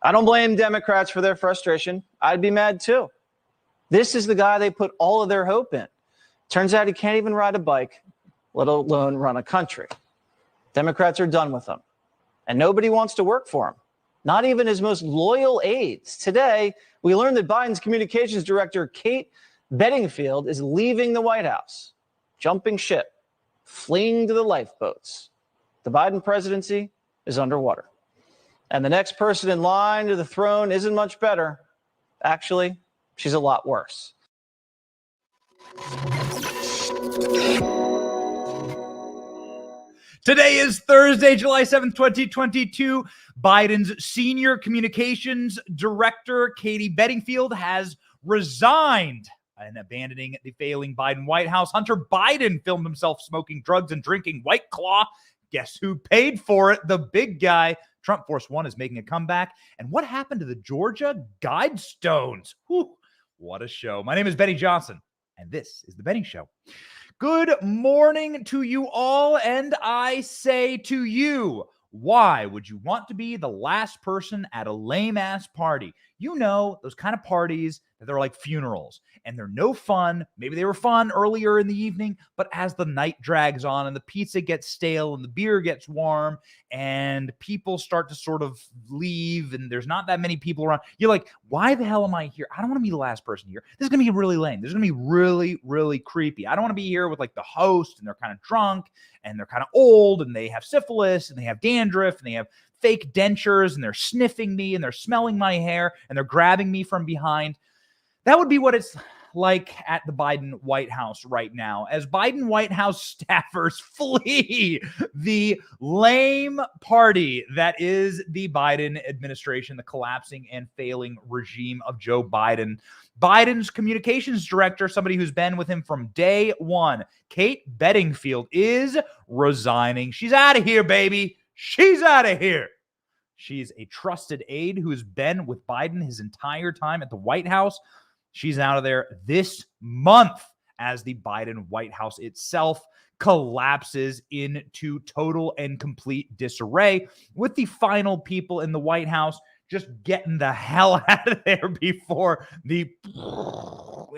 I don't blame Democrats for their frustration. I'd be mad too. This is the guy they put all of their hope in. Turns out he can't even ride a bike, let alone run a country. Democrats are done with him, and nobody wants to work for him, not even his most loyal aides. Today, we learned that Biden's communications director, Kate Bedingfield, is leaving the White House, jumping ship, fleeing to the lifeboats. The Biden presidency is underwater. And the next person in line to the throne isn't much better. Actually, she's a lot worse. Today is Thursday, July 7th, 2022. Biden's senior communications director, Katie Bedingfield, has resigned and abandoning the failing Biden White House. Hunter Biden filmed himself smoking drugs and drinking White Claw. Guess who paid for it? The big guy. Trump Force One is making a comeback. And what happened to the Georgia Guidestones? Whew, what a show. My name is Benny Johnson, and this is The Benny Show. Good morning to you all, and I say to you, why would you want to be the last person at a lame-ass party? You know, those kind of parties that they're like funerals, and they're no fun. Maybe they were fun earlier in the evening, but as the night drags on and the pizza gets stale and the beer gets warm and people start to sort of leave and there's not that many people around, you're like, why the hell am I here? I don't want to be the last person here. This is going to be really lame. This is going to be really, really creepy. I don't want to be here with like the host and they're kind of drunk and they're kind of old and they have syphilis and they have dandruff and they have fake dentures and they're sniffing me and they're smelling my hair and they're grabbing me from behind. That would be what it's like at the Biden White House right now, as Biden White House staffers flee the lame party that is the Biden administration, the collapsing and failing regime of Joe Biden. Biden's communications director, somebody who's been with him from day one, Kate Bedingfield, is resigning. She's out of here, baby. She's out of here. She's a trusted aide who has been with Biden his entire time at the White House. She's out of there this month as the Biden White House itself collapses into total and complete disarray, with the final people in the White House just getting the hell out of there before the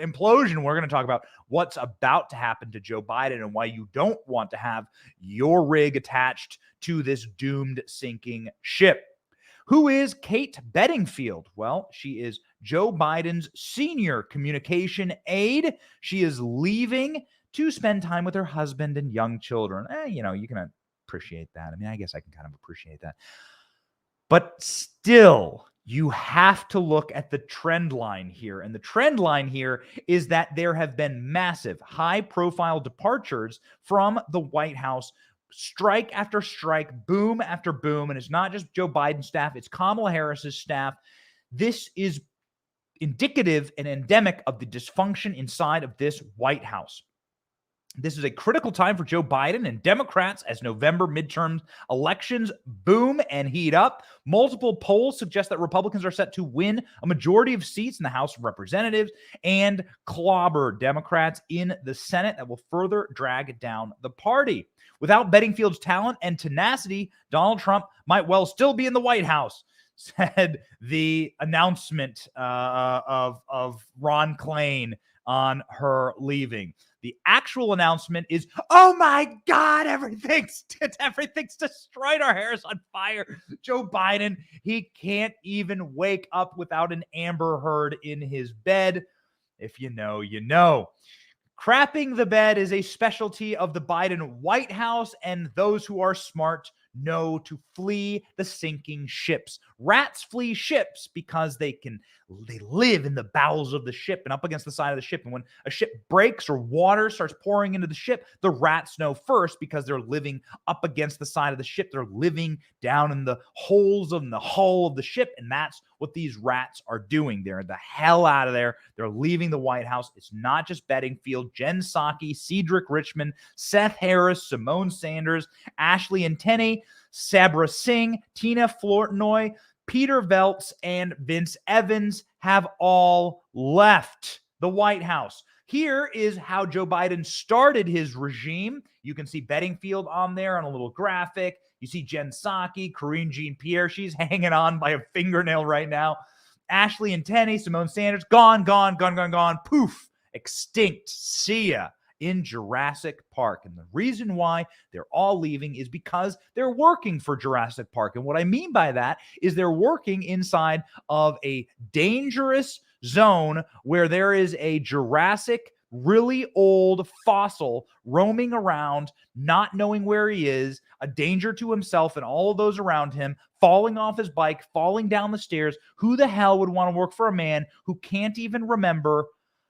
implosion. We're going to talk about what's about to happen to Joe Biden and why you don't want to have your rig attached to this doomed sinking ship. Who is Kate Bedingfield? Well, she is Joe Biden's senior communication aide. She is leaving to spend time with her husband and young children. You know, you can appreciate that. I mean, I guess I can kind of appreciate that. But still, you have to look at the trend line here. And the trend line here is that there have been massive, high-profile departures from the White House, strike after strike, boom after boom. And it's not just Joe Biden's staff, it's Kamala Harris's staff. This is indicative and endemic of the dysfunction inside of this White House. This is a critical time for Joe Biden and Democrats as November midterm elections boom and heat up. Multiple polls suggest that Republicans are set to win a majority of seats in the House of Representatives and clobber Democrats in the Senate that will further drag down the party. Without Bedingfield's talent and tenacity, Donald Trump might well still be in the White House, said the announcement of Ron Klain on her leaving. The actual announcement is, oh my God, everything's destroyed. Our hair is on fire. Joe Biden, he can't even wake up without an Amber Heard in his bed. If you know, you know. Crapping the bed is a specialty of the Biden White House, and those who are smart know to flee the sinking ships. Rats flee ships because they live in the bowels of the ship and up against the side of the ship. And when a ship breaks or water starts pouring into the ship, the rats know first because they're living up against the side of the ship. They're living down in the holes of the hull of the ship. And that's what these rats are doing. They're the hell out of there. They're leaving the White House. It's not just Bedingfield, Jen Psaki, Cedric Richmond, Seth Harris, Simone Sanders, Ashley Anteny, Sabra Singh, Tina Flournoy, Peter Veltz, and Vince Evans have all left the White House. Here is how Joe Biden started his regime. You can see Bedingfield on there on a little graphic. You see Jen Psaki, Karine Jean-Pierre, she's hanging on by a fingernail right now. Ashley and Tenny, Simone Sanders, gone, poof, extinct, see ya, in Jurassic Park. And the reason why they're all leaving is because they're working for Jurassic Park. And what I mean by that is they're working inside of a dangerous zone where there is a Jurassic, really old fossil roaming around, not knowing where he is, a danger to himself and all of those around him, falling off his bike, falling down the stairs. Who the hell would want to work for a man who can't even remember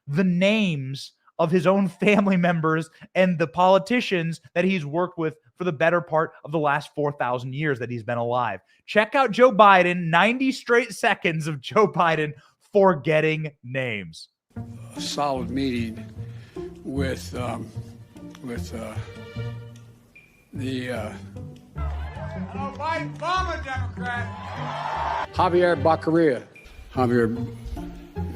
the names of his own family members and the politicians that he's worked with for the better part of the last 4,000 years that he's been alive? Check out Joe Biden, 90 straight seconds of Joe Biden forgetting names. A solid meeting with the Obama Democrat. Javier Baccaria. Javier,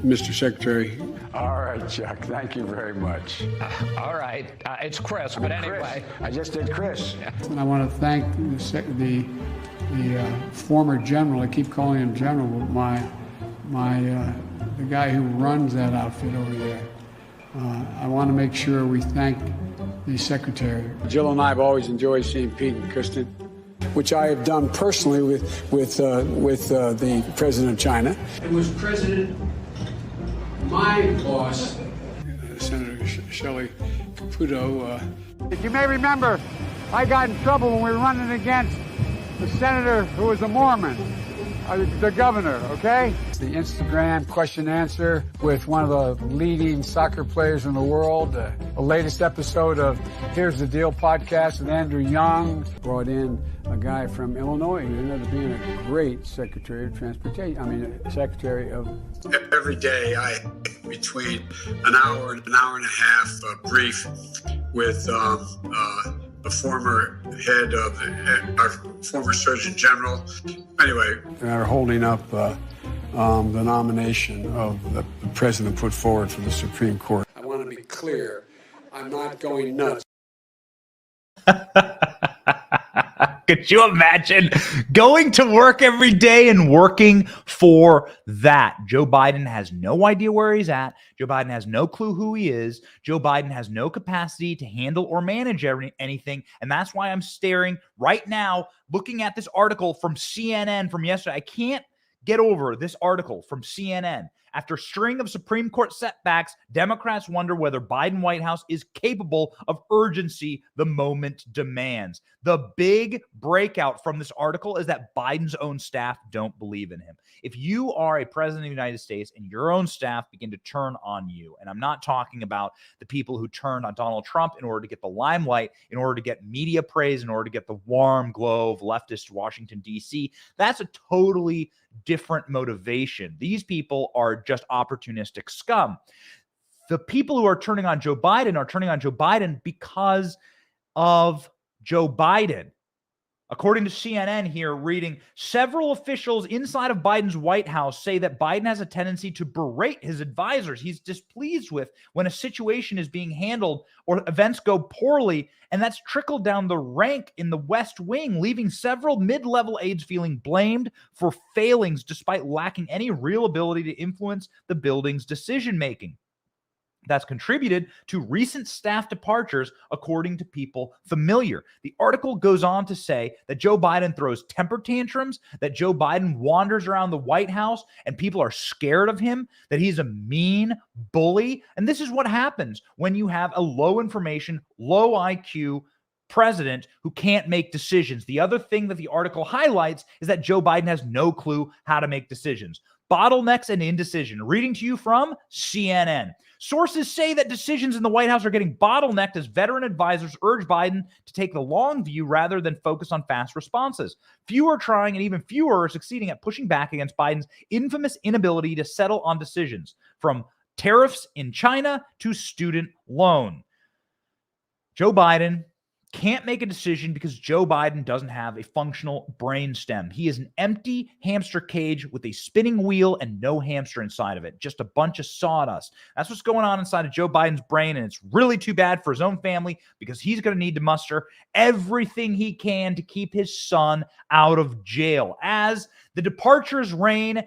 Mr. Secretary. All right, Chuck. Thank you very much. All right. It's Chris, but anyway. Chris. I just did Chris. And I want to thank the former general. I keep calling him general, but the guy who runs that outfit over there. I want to make sure we thank the secretary. Jill and I have always enjoyed seeing Pete and Kristen, which I have done personally with the president of China. It was my boss, Senator Shelley Caputo. You may remember, I got in trouble when we were running against the senator who was a Mormon, the governor, okay? The Instagram question answer with one of the leading soccer players in the world. The latest episode of Here's the Deal podcast with Andrew Young. Brought in a guy from Illinois who ended up being a great Secretary of Transportation. Secretary of... Every day I between an hour and a half brief with the former head of our former Surgeon General. Anyway, are holding up the nomination of the president put forward for the Supreme Court. I want to be clear. I'm not going nuts. Could you imagine going to work every day and working for that? Joe Biden has no idea where he's at. Joe Biden has no clue who he is. Joe Biden has no capacity to handle or manage anything. And that's why I'm staring right now, looking at this article from CNN from yesterday. I can't get over this article from CNN. After a string of Supreme Court setbacks, Democrats wonder whether Biden White House is capable of urgency the moment demands. The big breakout from this article is that Biden's own staff don't believe in him. If you are a president of the United States and your own staff begin to turn on you, and I'm not talking about the people who turned on Donald Trump in order to get the limelight, in order to get media praise, in order to get the warm glow of leftist Washington, D.C., that's a totally different motivation. These people are just opportunistic scum. The people who are turning on Joe Biden because of Joe Biden. According to CNN here, reading, several officials inside of Biden's White House say that Biden has a tendency to berate his advisors. He's displeased with when a situation is being handled or events go poorly, and that's trickled down the rank in the West Wing, leaving several mid-level aides feeling blamed for failings despite lacking any real ability to influence the building's decision-making. That's contributed to recent staff departures, according to people familiar. The article goes on to say that Joe Biden throws temper tantrums, that Joe Biden wanders around the White House and people are scared of him, that he's a mean bully. And this is what happens when you have a low information, low IQ president who can't make decisions. The other thing that the article highlights is that Joe Biden has no clue how to make decisions. Bottlenecks and indecision. Reading to you from CNN. Sources say that decisions in the White House are getting bottlenecked as veteran advisors urge Biden to take the long view rather than focus on fast responses. Few are trying, and even fewer are succeeding at pushing back against Biden's infamous inability to settle on decisions, from tariffs in China to student loan. Joe Biden can't make a decision because Joe Biden doesn't have a functional brainstem. He is an empty hamster cage with a spinning wheel and no hamster inside of it. Just a bunch of sawdust. That's what's going on inside of Joe Biden's brain, and it's really too bad for his own family because he's going to need to muster everything he can to keep his son out of jail. As the departures reign,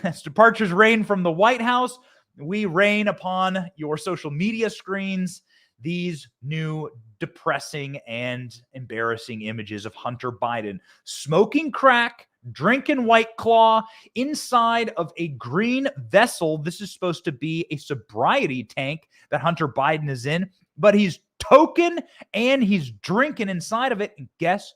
as departures reign from the White House, we reign upon your social media screens these new depressing and embarrassing images of Hunter Biden smoking crack, drinking White Claw inside of a green vessel. This is supposed to be a sobriety tank that Hunter Biden is in, but he's token and he's drinking inside of it. And guess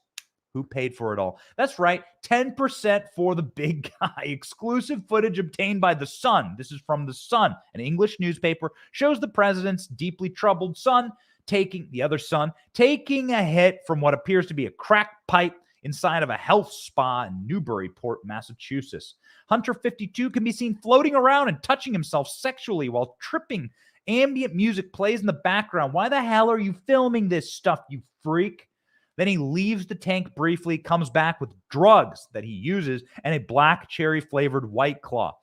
who paid for it all? That's right, 10% for the big guy. Exclusive footage obtained by The Sun. This is from The Sun, an English newspaper, shows the president's deeply troubled son taking a hit from what appears to be a crack pipe inside of a health spa in Newburyport, Massachusetts. Hunter, 52, can be seen floating around and touching himself sexually while tripping. Ambient music plays in the background. Why the hell are you filming this stuff, you freak? Then he leaves the tank briefly, comes back with drugs that he uses and a black cherry flavored White Claw.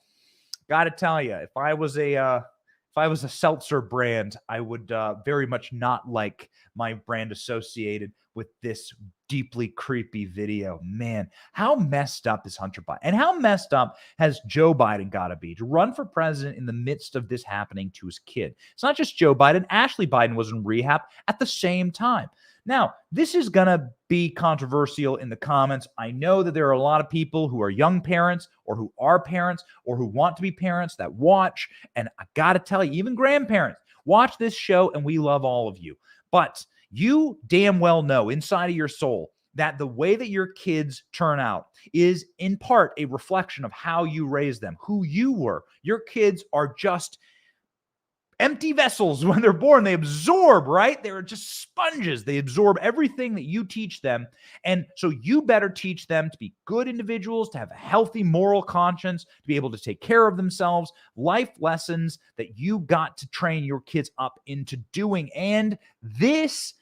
Got to tell you, if I was a seltzer brand, I would very much not like my brand associated with this deeply creepy video. Man, how messed up is Hunter Biden? And how messed up has Joe Biden got to be to run for president in the midst of this happening to his kid? It's not just Joe Biden. Ashley Biden was in rehab at the same time. Now, this is going to be controversial in the comments. I know that there are a lot of people who are young parents or who are parents or who want to be parents that watch. And I got to tell you, even grandparents, watch this show and we love all of you. But you damn well know inside of your soul that the way that your kids turn out is in part a reflection of how you raise them, who you were. Your kids are just empty vessels when they're born. They absorb, right? They're just sponges. They absorb everything that you teach them. And so you better teach them to be good individuals, to have a healthy moral conscience, to be able to take care of themselves, life lessons that you got to train your kids up into doing. And this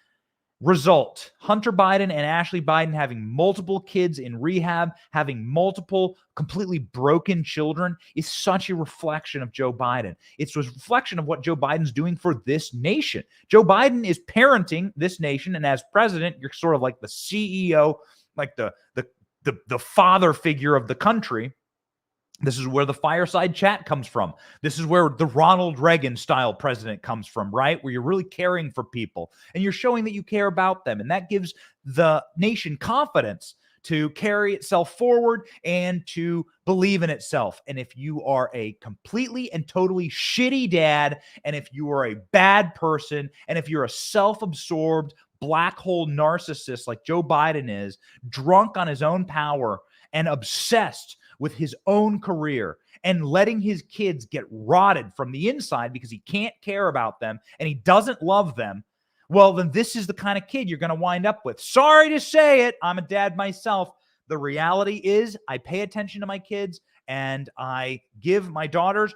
result, Hunter Biden and Ashley Biden having multiple kids in rehab, having multiple completely broken children, is such a reflection of Joe Biden. It's a reflection of what Joe Biden's doing for this nation. Joe Biden is parenting this nation, and as president, you're sort of like the CEO, like the father figure of the country. This is where the fireside chat comes from. This is where the Ronald Reagan style president comes from, right? Where you're really caring for people and you're showing that you care about them. And that gives the nation confidence to carry itself forward and to believe in itself. And if you are a completely and totally shitty dad, and if you are a bad person, and if you're a self-absorbed black hole narcissist like Joe Biden is, drunk on his own power and obsessed with his own career and letting his kids get rotted from the inside because he can't care about them and he doesn't love them, well, then this is the kind of kid you're going to wind up with. Sorry to say it. I'm a dad myself. The reality is I pay attention to my kids and I give my daughters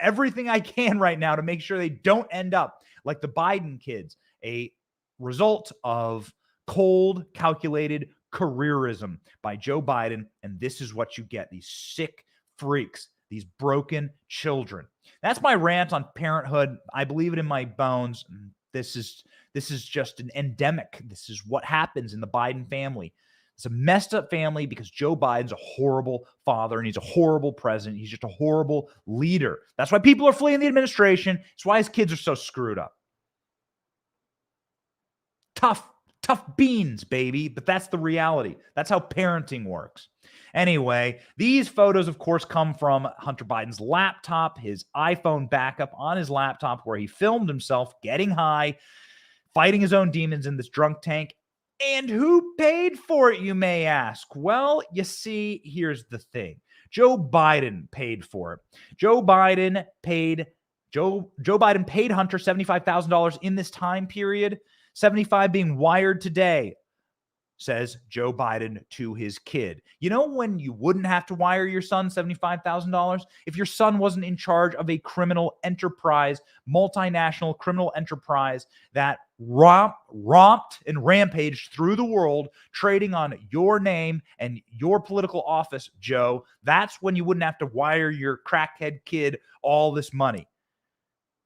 everything I can right now to make sure they don't end up like the Biden kids, a result of cold, calculated careerism by Joe Biden. And this is what you get, these sick freaks, these broken children. That's my rant on parenthood. I believe it in my bones. This is just an endemic. This is what happens in the Biden family. It's a messed up family because Joe Biden's a horrible father and he's a horrible president. He's just a horrible leader. That's why people are fleeing the administration. It's why his kids are so screwed up. Tough beans, baby. But that's the reality. That's how parenting works. Anyway, these photos, of course, come from Hunter Biden's laptop, his iPhone backup on his laptop, where he filmed himself getting high, fighting his own demons in this drunk tank. And who paid for it, you may ask? Well, you see, here's the thing. Joe Biden paid for it. Joe Biden paid Hunter $75,000 in this time period. $75,000 being wired today. says Joe Biden to his kid. You know when you wouldn't have to wire your son $75,000? If your son wasn't in charge of a criminal enterprise, multinational criminal enterprise that romped and rampaged through the world, trading on your name and your political office, Joe, that's when you wouldn't have to wire your crackhead kid all this money.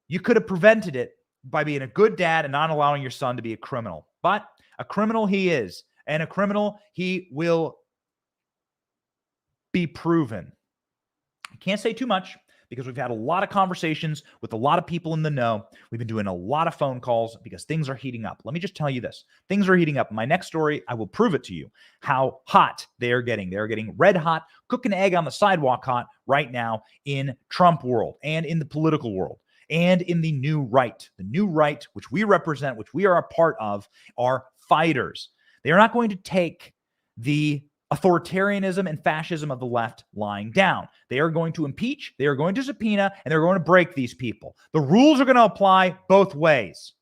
You could have prevented it by being a good dad and not allowing your son to be a criminal. But a criminal he is, and a criminal he will be proven. I can't say too much because we've had a lot of conversations with a lot of people in the know. We've been doing a lot of phone calls because things are heating up. Let me just tell you this. Things are heating up. In my next story, I will prove it to you how hot they are getting. They're getting red hot, cook an egg on the sidewalk hot right now in Trump world and in the political world. And in the new right, which we represent, which we are a part of, are fighters. They are not going to take the authoritarianism and fascism of the left lying down. They are going to impeach, they are going to subpoena, and they're going to break these people. The rules are going to apply both ways.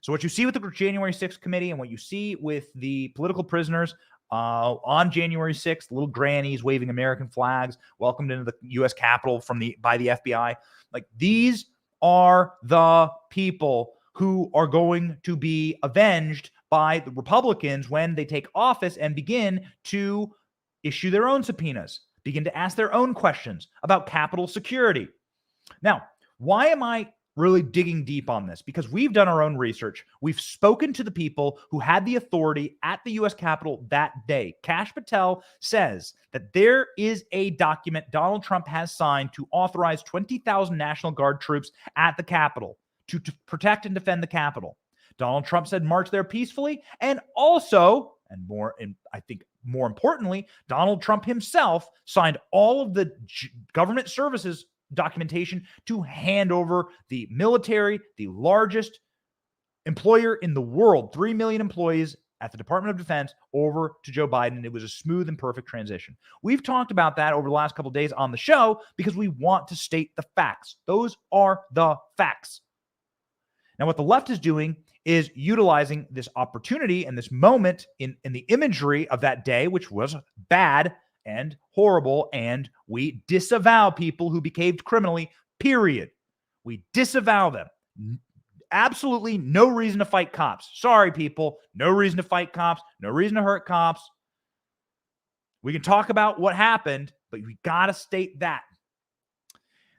So what you see with the January 6th committee and what you see with the political prisoners on January 6th, little grannies waving American flags, welcomed into the U.S. Capitol by the FBI, like these are the people who are going to be avenged by the Republicans when they take office and begin to issue their own subpoenas, begin to ask their own questions about Capitol security. Now, why am I really digging deep on this? Because we've done our own research. We've spoken to the people who had the authority at the U.S. Capitol that day. Kash Patel says that there is a document Donald Trump has signed to authorize 20,000 National Guard troops at the Capitol to protect and defend the Capitol. Donald Trump said march there peacefully, and also, I think more importantly, Donald Trump himself signed all of the government services documentation to hand over the military, the largest employer in the world, 3 million employees at the Department of Defense, over to Joe Biden. It was a smooth and perfect transition. We've talked about that over the last couple of days on the show because we want to state the facts. Those are the facts. Now, what the left is doing is utilizing this opportunity and this moment in the imagery of that day, which was bad and horrible, and we disavow people who behaved criminally, period. We disavow them. Absolutely no reason to fight cops. Sorry, people. No reason to fight cops. No reason to hurt cops. We can talk about what happened, but we got to state that.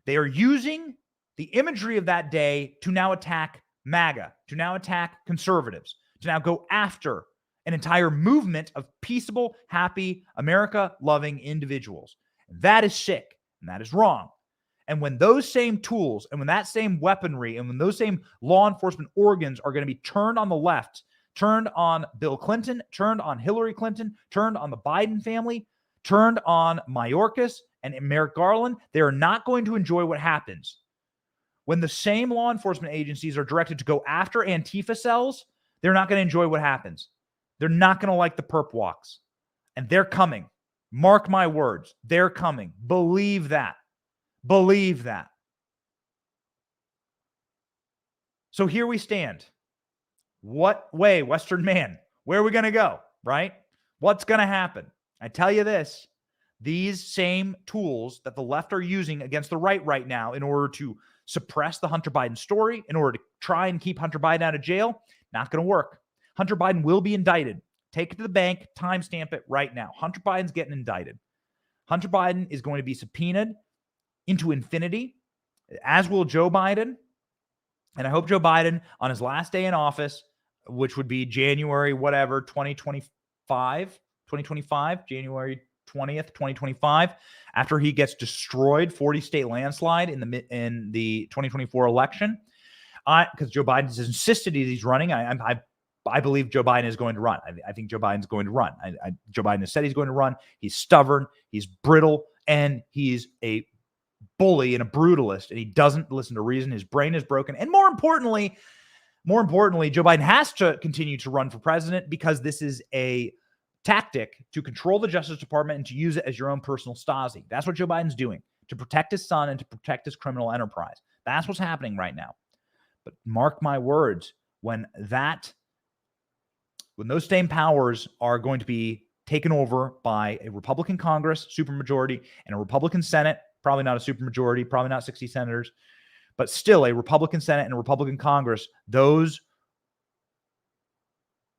They are using the imagery of that day to now attack MAGA, to now attack conservatives, to now go after an entire movement of peaceable, happy, America-loving individuals. That is sick, and that is wrong. And when those same tools and when that same weaponry and when those same law enforcement organs are going to be turned on the left, turned on Bill Clinton, turned on Hillary Clinton, turned on the Biden family, turned on Mayorkas and Merrick Garland, they are not going to enjoy what happens. When the same law enforcement agencies are directed to go after Antifa cells, they're not going to enjoy what happens. They're not going to like the perp walks. And they're coming. Mark my words. They're coming. Believe that. Believe that. So here we stand. What way, Western man? Where are we going to go, right? What's going to happen? I tell you this. These same tools that the left are using against the right now in order to suppress the Hunter Biden story, in order to try and keep Hunter Biden out of jail, not going to work. Hunter Biden will be indicted. Take it to the bank, timestamp it right now. Hunter Biden's getting indicted. Hunter Biden is going to be subpoenaed into infinity, as will Joe Biden. And I hope Joe Biden, on his last day in office, which would be January, 2025, January 20th, 2025, after he gets destroyed, 40-state landslide in the 2024 election, because Joe Biden's insisted he's running. I believe Joe Biden is going to run. I think Joe Biden's going to run. Joe Biden has said he's going to run. He's stubborn, he's brittle, and he's a bully and a brutalist, and he doesn't listen to reason. His brain is broken. And more importantly, Joe Biden has to continue to run for president because this is a tactic to control the Justice Department and to use it as your own personal Stasi. That's what Joe Biden's doing, to protect his son and to protect his criminal enterprise. That's what's happening right now. But mark my words, when that when those same powers are going to be taken over by a Republican Congress, supermajority, and a Republican Senate, probably not a supermajority, probably not 60 senators, but still a Republican Senate and a Republican Congress, those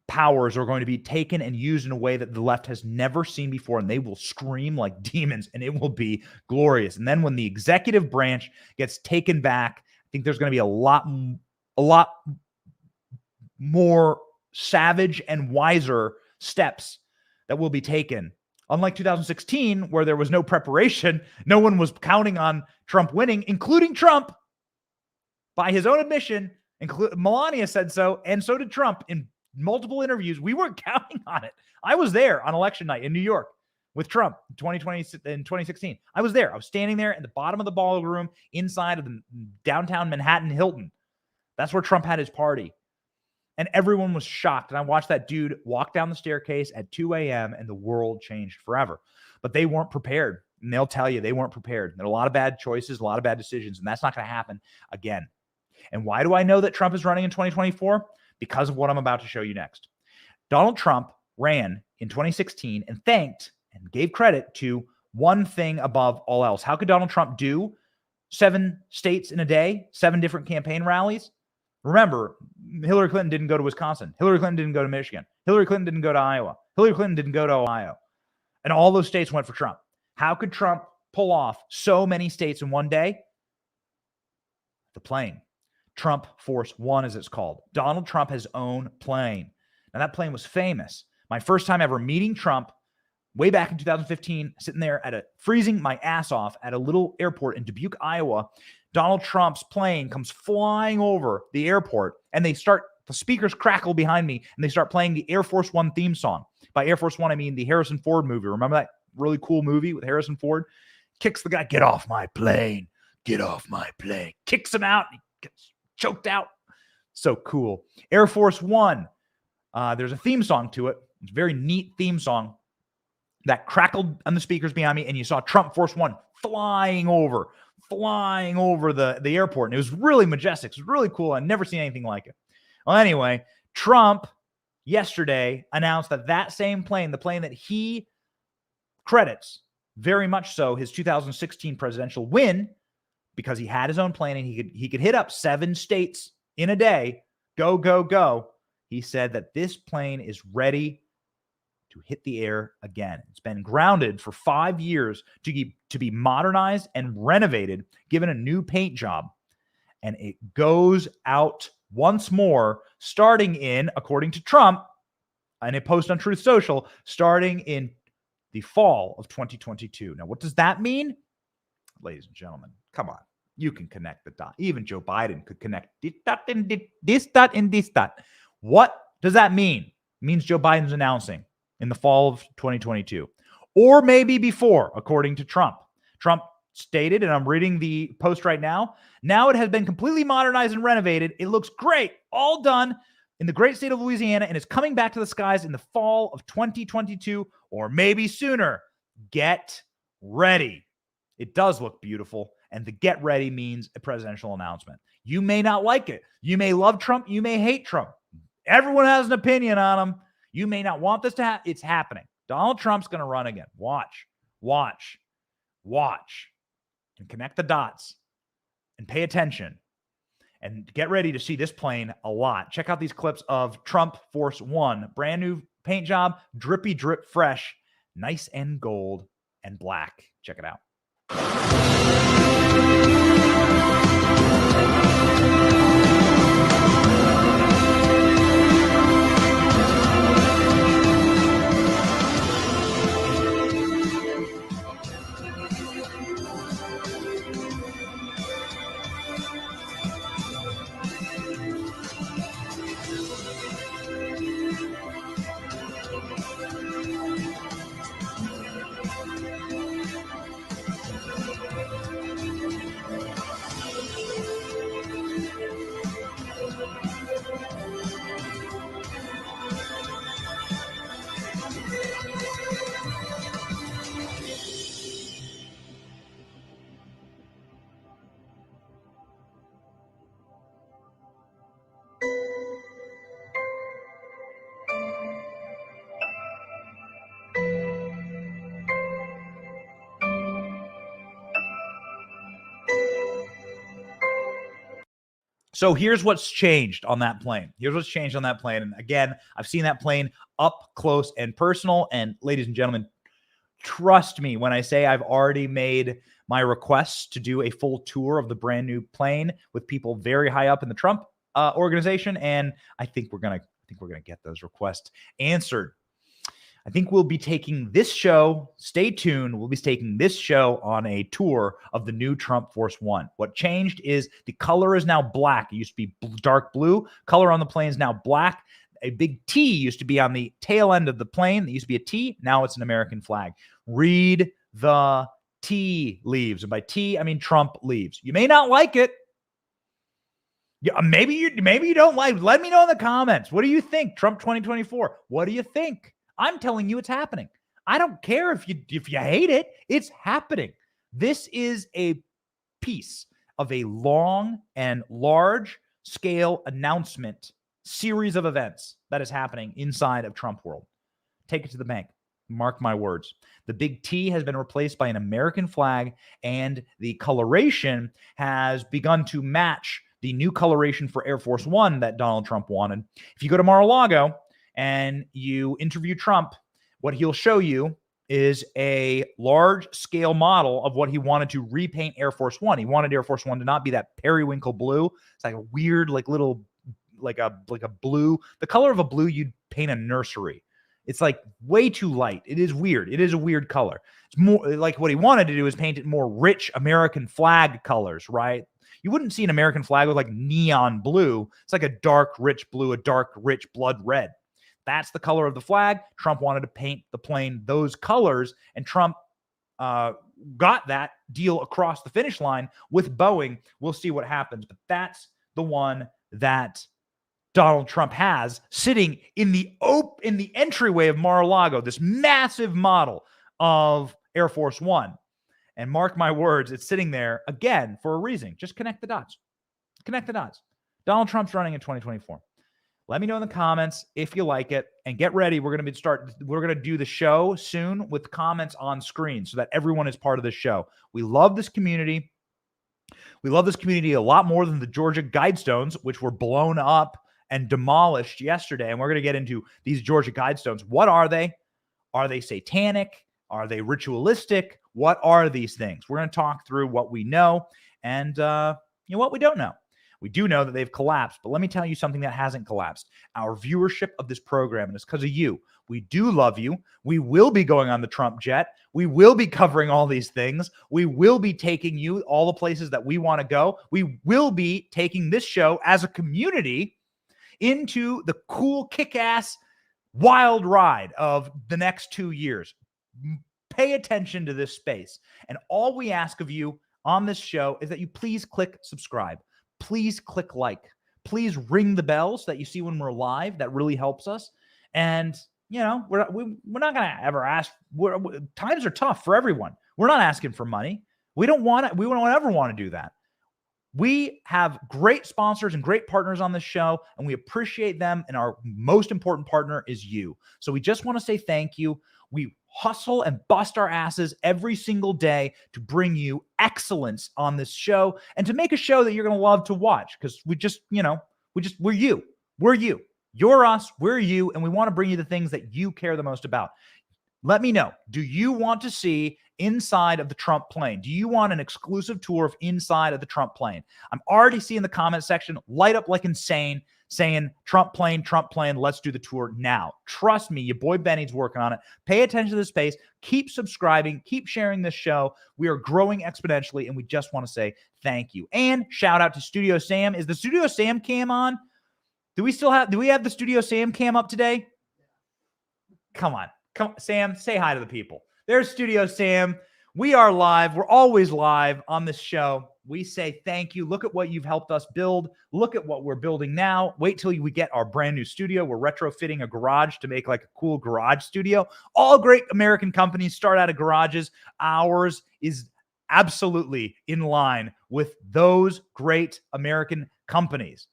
powers are going to be taken and used in a way that the left has never seen before, and they will scream like demons, and it will be glorious. And then when the executive branch gets taken back, I think there's going to be a lot more savage and wiser steps that will be taken. Unlike 2016, where there was no preparation, no one was counting on Trump winning, including Trump. By his own admission, Melania said so, and so did Trump in multiple interviews. We weren't counting on it. I was there on election night in New York with Trump in 2016. I was there. I was standing there at the bottom of the ballroom inside of the downtown Manhattan Hilton. That's where Trump had his party. And everyone was shocked. And I watched that dude walk down the staircase at 2 a.m. and the world changed forever. But they weren't prepared. And they'll tell you they weren't prepared. There are a lot of bad choices, a lot of bad decisions, and that's not going to happen again. And why do I know that Trump is running in 2024? Because of what I'm about to show you next. Donald Trump ran in 2016 and thanked and gave credit to one thing above all else. How could Donald Trump do 7 states in a day, 7 different campaign rallies? Remember, Hillary Clinton didn't go to Wisconsin. Hillary Clinton didn't go to Michigan. Hillary Clinton didn't go to Iowa. Hillary Clinton didn't go to Ohio. And all those states went for Trump. How could Trump pull off so many states in one day? The plane. Trump Force One, as it's called. Donald Trump has his own plane. Now, that plane was famous. My first time ever meeting Trump, way back in 2015, sitting there freezing my ass off at a little airport in Dubuque, Iowa. Donald Trump's plane comes flying over the airport, and the speakers crackle behind me, and they start playing the Air Force One theme song. By Air Force One, I mean the Harrison Ford movie. Remember that really cool movie with Harrison Ford? Kicks the guy, get off my plane. Get off my plane. Kicks him out. He gets choked out. So cool. Air Force One. There's a theme song to it. It's a very neat theme song that crackled on the speakers behind me, and you saw Trump Force One flying over the airport. And it was really majestic. It was really cool. I've never seen anything like it. Well, anyway, Trump yesterday announced that same plane, the plane that he credits very much so his 2016 presidential win, because he had his own plane and he could hit up 7 states in a day, go. He said that this plane is ready to hit the air again. It's been grounded for 5 years to be modernized and renovated, given a new paint job. And it goes out once more, starting in, according to Trump, in a post on Truth Social, starting in the fall of 2022. Now, what does that mean? Ladies and gentlemen, come on. You can connect the dot. Even Joe Biden could connect this dot and this dot. What does that mean? It means Joe Biden's announcing in the fall of 2022, or maybe before, according to Trump. Trump stated, and I'm reading the post right now, now it has been completely modernized and renovated. It looks great, all done in the great state of Louisiana, and is coming back to the skies in the fall of 2022, or maybe sooner. Get ready. It does look beautiful, and the get ready means a presidential announcement. You may not like it. You may love Trump. You may hate Trump. Everyone has an opinion on him. You may not want this to happen. It's happening. Donald Trump's going to run again. Watch, and connect the dots and pay attention and get ready to see this plane a lot. Check out these clips of Trump Force One. Brand new paint job, drippy drip fresh, nice and gold and black. Check it out. So here's what's changed on that plane. And again, I've seen that plane up close and personal. And ladies and gentlemen, trust me when I say I've already made my requests to do a full tour of the brand new plane with people very high up in the Trump organization. And I think we're gonna get those requests answered. I think we'll be taking this show, stay tuned, we'll be taking this show on a tour of the new Trump Force One. What changed is the color is now black. It used to be dark blue. Color on the plane is now black. A big T used to be on the tail end of the plane. It used to be a T. Now it's an American flag. Read the tea leaves. And by tea, I mean Trump leaves. You may not like it. Yeah, maybe you don't like it. Let me know in the comments. What do you think? Trump 2024. What do you think? I'm telling you it's happening. I don't care if you hate it. It's happening. This is a piece of a long and large scale announcement series of events that is happening inside of Trump world. Take it to the bank. Mark my words. The big T has been replaced by an American flag, and the coloration has begun to match the new coloration for Air Force One that Donald Trump wanted. If you go to Mar-a-Lago and you interview Trump, what he'll show you is a large-scale model of what he wanted to repaint Air Force One. He wanted Air Force One to not be that periwinkle blue. It's like a weird, like little, like a blue, the color of a blue you'd paint a nursery. It's like way too light. It is weird. It is a weird color. It's more like what he wanted to do is paint it more rich American flag colors, right? You wouldn't see an American flag with like neon blue. It's like a dark, rich blue, a dark, rich blood red. That's the color of the flag. Trump wanted to paint the plane those colors, and Trump got that deal across the finish line with Boeing. We'll see what happens, but that's the one that Donald Trump has sitting in the entryway of Mar-a-Lago, this massive model of Air Force One. And mark my words, it's sitting there again for a reason. Just connect the dots. Connect the dots. Donald Trump's running in 2024. Let me know in the comments if you like it, and get ready. We're going to do the show soon with comments on screen so that everyone is part of the show. We love this community. We love this community a lot more than the Georgia Guidestones, which were blown up and demolished yesterday. And we're going to get into these Georgia Guidestones. What are they? Are they satanic? Are they ritualistic? What are these things? We're going to talk through what we know and what we don't know. We do know that they've collapsed, but let me tell you something that hasn't collapsed. Our viewership of this program, and it's because of you. We do love you. We will be going on the Trump jet. We will be covering all these things. We will be taking you all the places that we want to go. We will be taking this show as a community into the cool, kick-ass, wild ride of the next 2 years. Pay attention to this space. And all we ask of you on this show is that you please click subscribe. Please click like. Please ring the bell so that you see when we're live. That really helps us. And, we're not going to ever ask. Times are tough for everyone. We're not asking for money. We don't ever want to do that. We have great sponsors and great partners on this show, and we appreciate them. And our most important partner is you. So we just want to say thank you. We hustle and bust our asses every single day to bring you excellence on this show and to make a show that you're going to love to watch, because we're you. We're you. You're us. We're you. And we want to bring you the things that you care the most about. Let me know. Do you want to see inside of the Trump plane? Do you want an exclusive tour of inside of the Trump plane? I'm already seeing the comment section light up like insane, saying Trump plane, let's do the tour now. Trust me, your boy Benny's working on it. Pay attention to the space. Keep subscribing. Keep sharing this show. We are growing exponentially, and we just want to say thank you. And shout out to Studio Sam. Is the Studio Sam cam on? Do we have the Studio Sam cam up today? Come on, Sam, say hi to the people. There's Studio Sam. We are live. We're always live on this show. We say thank you. Look at what you've helped us build. Look at what we're building now. Wait till we get our brand new studio. We're retrofitting a garage to make like a cool garage studio. All great American companies start out of garages. Ours is absolutely in line with those great American companies.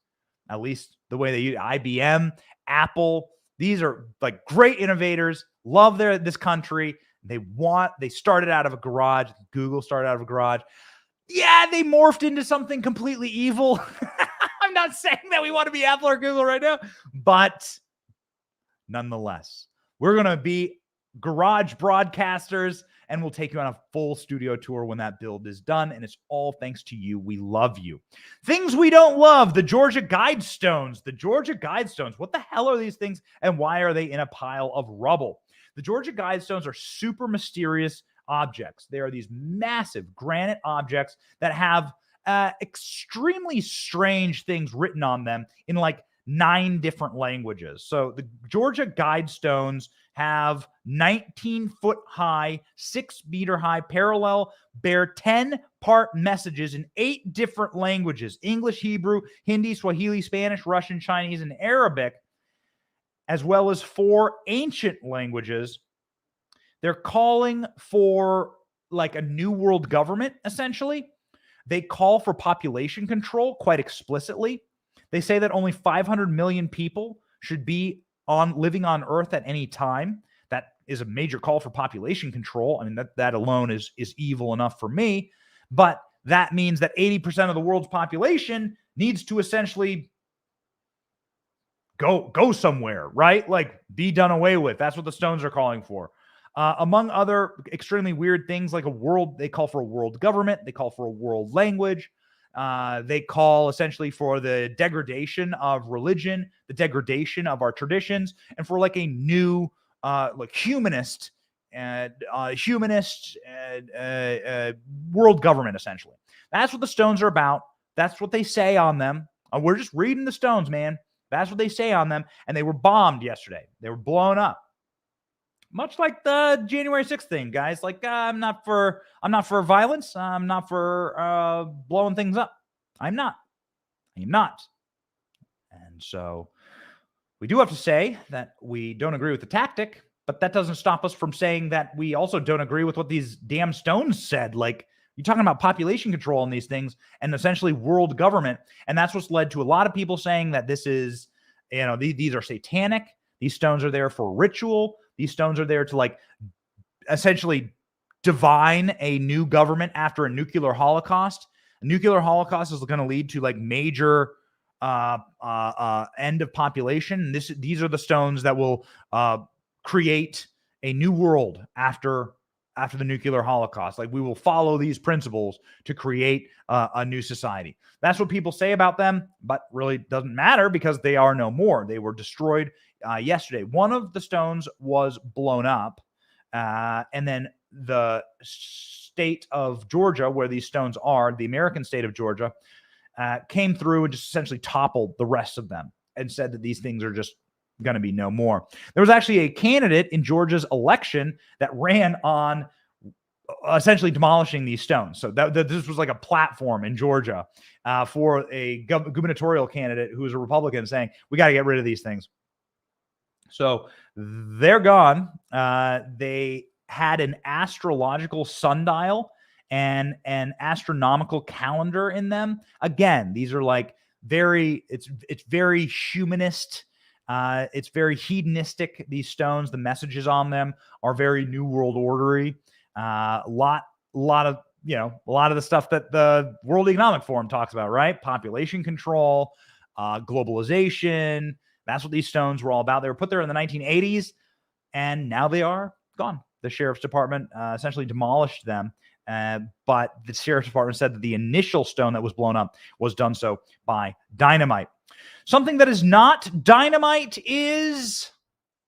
At least the way they use IBM, Apple. These are like great innovators. Love this country. They started out of a garage. Google started out of a garage. Yeah, they morphed into something completely evil. I'm not saying that we want to be Apple or Google right now, but nonetheless, we're going to be garage broadcasters, and we'll take you on a full studio tour when that build is done, and it's all thanks to you. We love you. Things we don't love, the Georgia Guidestones. The Georgia Guidestones. What the hell are these things, and why are they in a pile of rubble? The Georgia Guidestones are super mysterious objects. They are these massive granite objects that have extremely strange things written on them in like 9 different languages. So the Georgia Guidestones have 19-foot high, 6-meter high, parallel, bear 10-part messages in 8 different languages: English, Hebrew, Hindi, Swahili, Spanish, Russian, Chinese, and Arabic, as well as 4 ancient languages. They're calling for like a new world government, essentially. They call for population control quite explicitly. They say that only 500 million people should be living on Earth at any time. That is a major call for population control. I mean, that alone is evil enough for me. But that means that 80% of the world's population needs to essentially go somewhere, right? Like be done away with. That's what the Stones are calling for. Among other extremely weird things, like they call for a world government. They call for a world language. They call essentially for the degradation of religion, the degradation of our traditions, and for like a new, like humanist world government, essentially. That's what the Stones are about. That's what they say on them. We're just reading the Stones, man. That's what they say on them. And they were bombed yesterday. They were blown up. Much like the January 6th thing, guys. Like, I'm not for violence. I'm not for blowing things up. I'm not. And so we do have to say that we don't agree with the tactic, but that doesn't stop us from saying that we also don't agree with what these damn Stones said. Like, you're talking about population control and these things and essentially world government. And that's what's led to a lot of people saying that this is, these are satanic. These stones are there for ritual. These stones are there to like essentially divine a new government after a nuclear holocaust. A nuclear holocaust is going to lead to like major end of population. And these are the stones that will create a new world after the nuclear holocaust. Like we will follow these principles to create a new society. That's what people say about them, but really doesn't matter because they are no more. They were destroyed yesterday. One of the stones was blown up, and then the state of Georgia, where these stones are, the American state of Georgia, came through and just essentially toppled the rest of them and said that these things are just going to be no more. There was actually a candidate in Georgia's election that ran on essentially demolishing these stones. So this was like a platform in Georgia for a gubernatorial candidate who was a Republican saying, we got to get rid of these things. So they're gone. They had an astrological sundial and an astronomical calendar in them. Again, these are like it's very humanist. It's very hedonistic. These stones, the messages on them are very New World Ordery. A lot of the stuff that the World Economic Forum talks about, right? Population control, globalization. That's what these stones were all about. They were put there in the 1980s, and now they are gone. The sheriff's department essentially demolished them. But the sheriff's department said that the initial stone that was blown up was done so by dynamite. Something that is not dynamite is,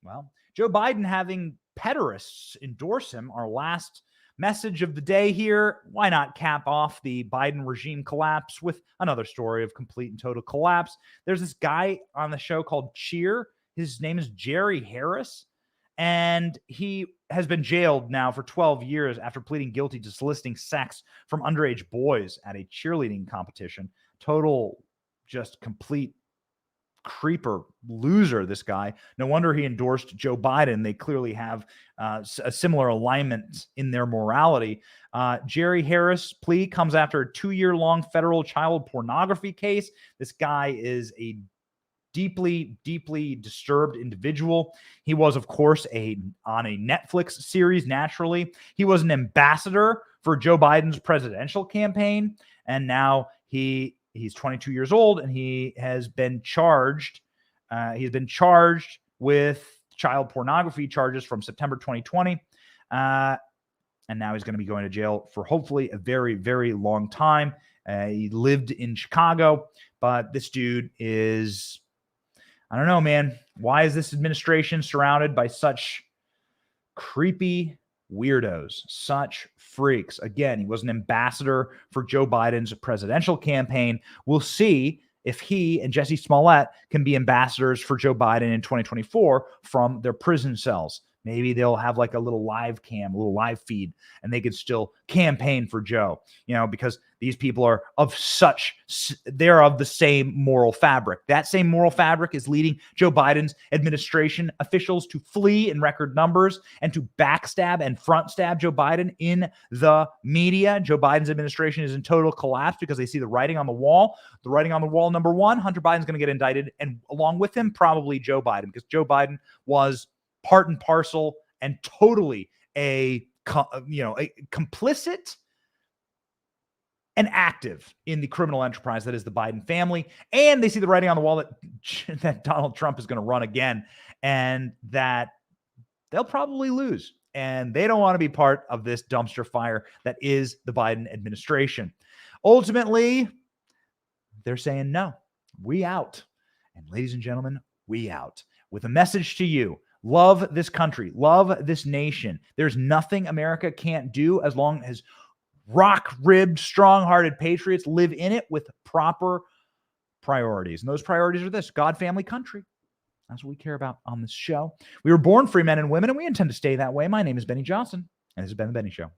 well, Joe Biden having pederasts endorse him. Our last message of the day here. Why not cap off the Biden regime collapse with another story of complete and total collapse? There's this guy on the show called Cheer. His name is Jerry Harris, and he has been jailed now for 12 years after pleading guilty to soliciting sex from underage boys at a cheerleading competition. Total, just complete creeper loser, this guy. No wonder he endorsed Joe Biden. They clearly have a similar alignment in their morality. Jerry Harris' plea comes after a 2-year-long federal child pornography case. This guy is a deeply, deeply disturbed individual. He was, of course, on a Netflix series, naturally. He was an ambassador for Joe Biden's presidential campaign, and now he He's 22 years old, and he has been charged. He's been charged with child pornography charges from September 2020. And now he's going to be going to jail for hopefully a very, very long time. He lived in Chicago, but this dude is, I don't know, man. Why is this administration surrounded by such creepy weirdos, such freaks? Again, he was an ambassador for Joe Biden's presidential campaign. We'll see if he and Jesse Smollett can be ambassadors for Joe Biden in 2024 from their prison cells. Maybe they'll have like a little live cam, a little live feed, and they could still campaign for Joe, because these people are they're of the same moral fabric. That same moral fabric is leading Joe Biden's administration officials to flee in record numbers and to backstab and front stab Joe Biden in the media. Joe Biden's administration is in total collapse because they see the writing on the wall. The writing on the wall, number one, Hunter Biden's going to get indicted, and along with him, probably Joe Biden, because Joe Biden was part and parcel and totally a complicit and active in the criminal enterprise that is the Biden family. And they see the writing on the wall that Donald Trump is going to run again, and that they'll probably lose. And they don't want to be part of this dumpster fire that is the Biden administration. Ultimately, they're saying, no, we out. And ladies and gentlemen, we out. With a message to you. Love this country. Love this nation. There's nothing America can't do as long as rock-ribbed, strong-hearted patriots live in it with proper priorities. And those priorities are this: God, family, country. That's what we care about on this show. We were born free men and women, and we intend to stay that way. My name is Benny Johnson, and this has been The Benny Show.